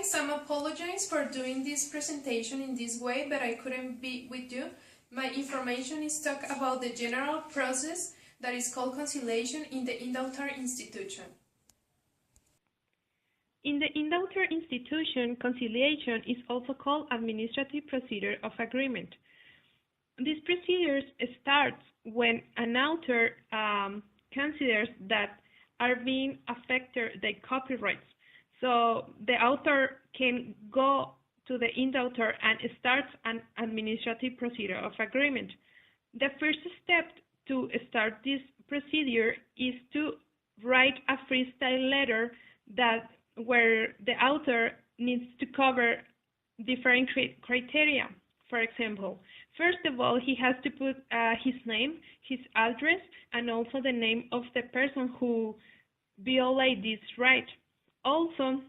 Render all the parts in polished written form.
Some apologize for doing this presentation in this way, but I couldn't be with you. My information is talk about the general process that is called conciliation in the indautor institution. In the indautor institution, conciliation is also called administrative procedure of agreement. This procedure starts when an author considers that are being affected the copyrights. So the author can go to the indautor and starts an administrative procedure of agreement. The first step to start this procedure is to write a freestyle letter that where the author needs to cover different criteria. For example, first of all, he has to put his name, his address, and also the name of the person who violated this right. Also,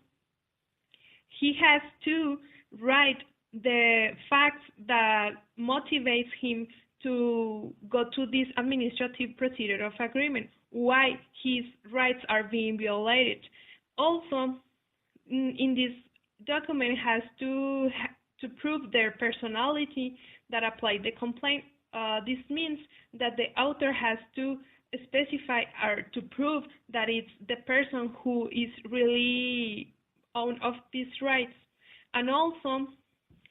he has to write the facts that motivates him to go to this administrative procedure of agreement, why his rights are being violated. Also, in this document has to prove their personality that applied the complaint. This means that the author has to specify or to prove that it's the person who is really own of these rights. And also,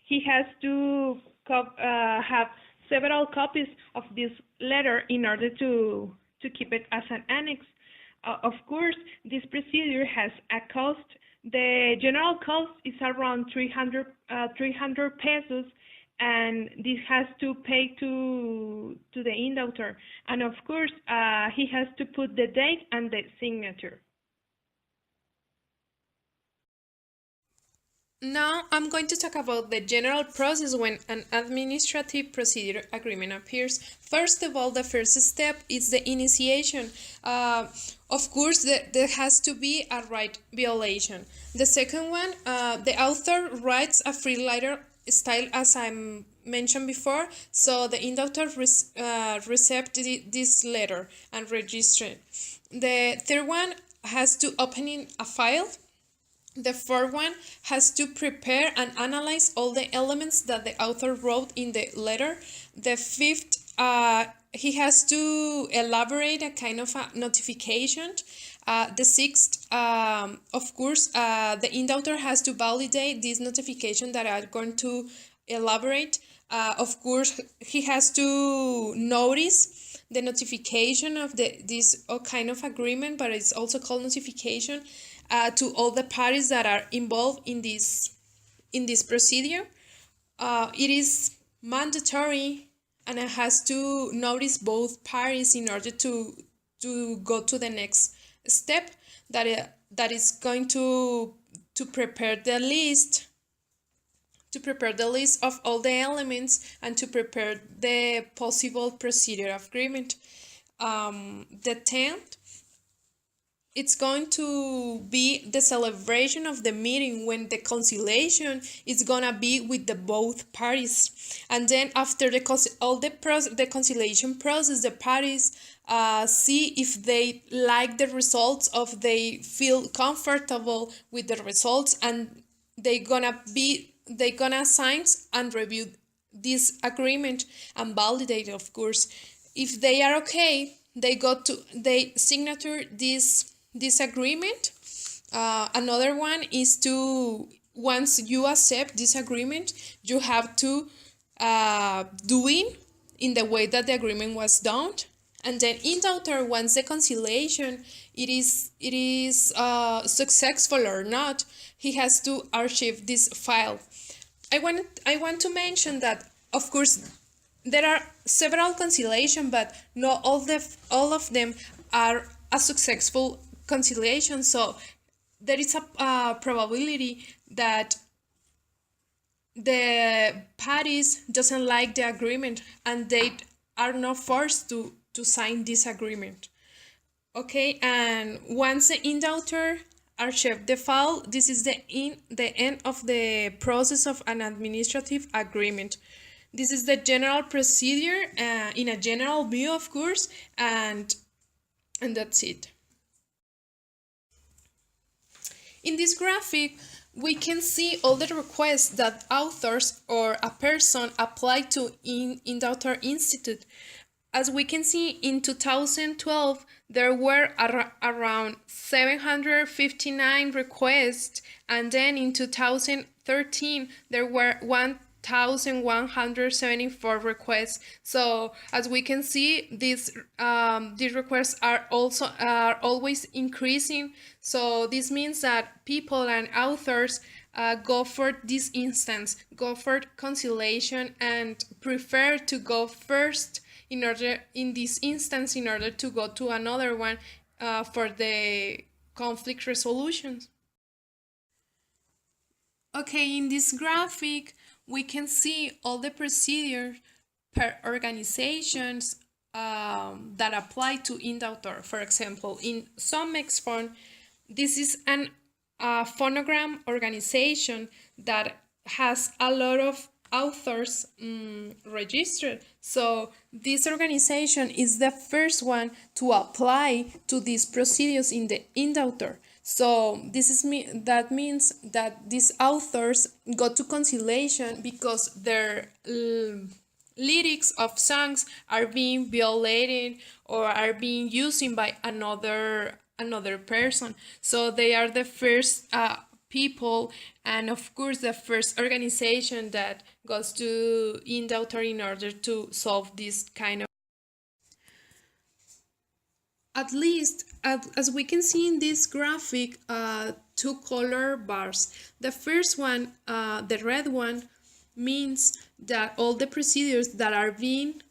he has to have several copies of this letter in order to keep it as an annex. Of course, this procedure has a cost. The general cost is around 300 pesos, and this has to pay to the indautor. And of course, he has to put the date and the signature. Now I'm going to talk about the general process when an administrative procedure agreement appears. First of all, the first step is the initiation. Of course, there has to be a right violation. The second one, the author writes a free letter style as I mentioned before, so the indautor receives this letter and register it. The third one has to open a file. The fourth one has to prepare and analyze all the elements that the author wrote in the letter. The fifth, he has to elaborate a kind of a notification. The sixth, of course, the indautor has to validate this notification that are going to elaborate. Of course, he has to notice the notification of this kind of agreement, but it's also called notification. To all the parties that are involved in this procedure. It is mandatory, and it has to notice both parties in order to go to the next step that is going to prepare the list of all the elements and to prepare the possible procedure of agreement. The 10th, it's going to be the celebration of the meeting when the conciliation is gonna be with the both parties, and then after the conciliation process, the parties see if they like the results, of they feel comfortable with the results, and they gonna sign and review this agreement and validate it, of course. If they are okay, they signature this agreement. Another one is to, once you accept this agreement, you have to do it in the way that the agreement was done. And then indautor, once the conciliation it is successful or not, he has to archive this file. I want to mention that, of course, there are several conciliation, but not all of them are a successful conciliation. So there is a probability that the parties doesn't like the agreement and they are not forced to sign this agreement. Okay, and once the indautor archive the file, this is the end of the process of an administrative agreement. This is the general procedure in a general view, of course, and that's it. In this graphic, we can see all the requests that authors or a person applied to in the Author Institute. As we can see, in 2012, there were around 759 requests, and then in 2013, there were 1,174 requests. So as we can see, these requests are always increasing. So this means that people and authors go for this instance, go for conciliation, and prefer to go first in this instance in order to go to another one for the conflict resolutions. Okay, in this graphic, we can see all the procedures per organizations that apply to IndAuthor. For example, in some Exphone, this is an phonogram organization that has a lot of authors registered. So this organization is the first one to apply to these procedures in the IndAuthor. So that means that these authors go to conciliation because their lyrics of songs are being violated or are being used by another person. So they are the first people, and of course the first organization that goes to IndAuthor in order to solve this kind of. At least, as we can see in this graphic, two color bars. The first one, the red one, means that all the procedures that are being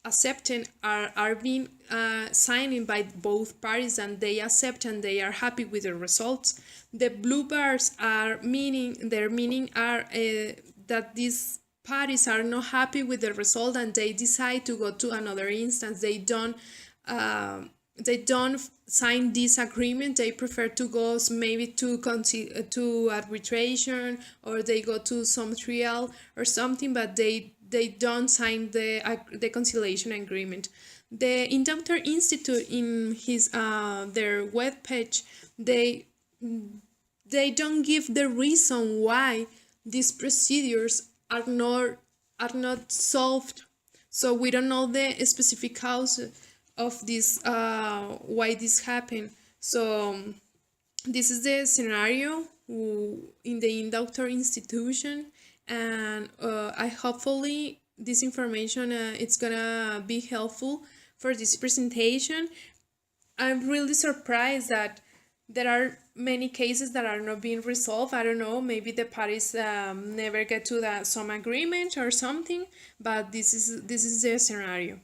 accepted are being signed by both parties, and they accept and they are happy with the results. The blue bars are their meaning are that these parties are not happy with the result and they decide to go to another instance. They don't sign this agreement. They prefer to go maybe to arbitration, or they go to some trial or something, but they don't sign the conciliation agreement. The IndAuthor Institute, in his their web page, they don't give the reason why these procedures are not solved. So we don't know the specific cause of this, why this happened. So this is the scenario in the IndAuthor institution, and I hopefully this information it's gonna be helpful for this presentation. I'm really surprised that there are many cases that are not being resolved. I don't know, maybe the parties never get to some agreement or something, but this is the scenario.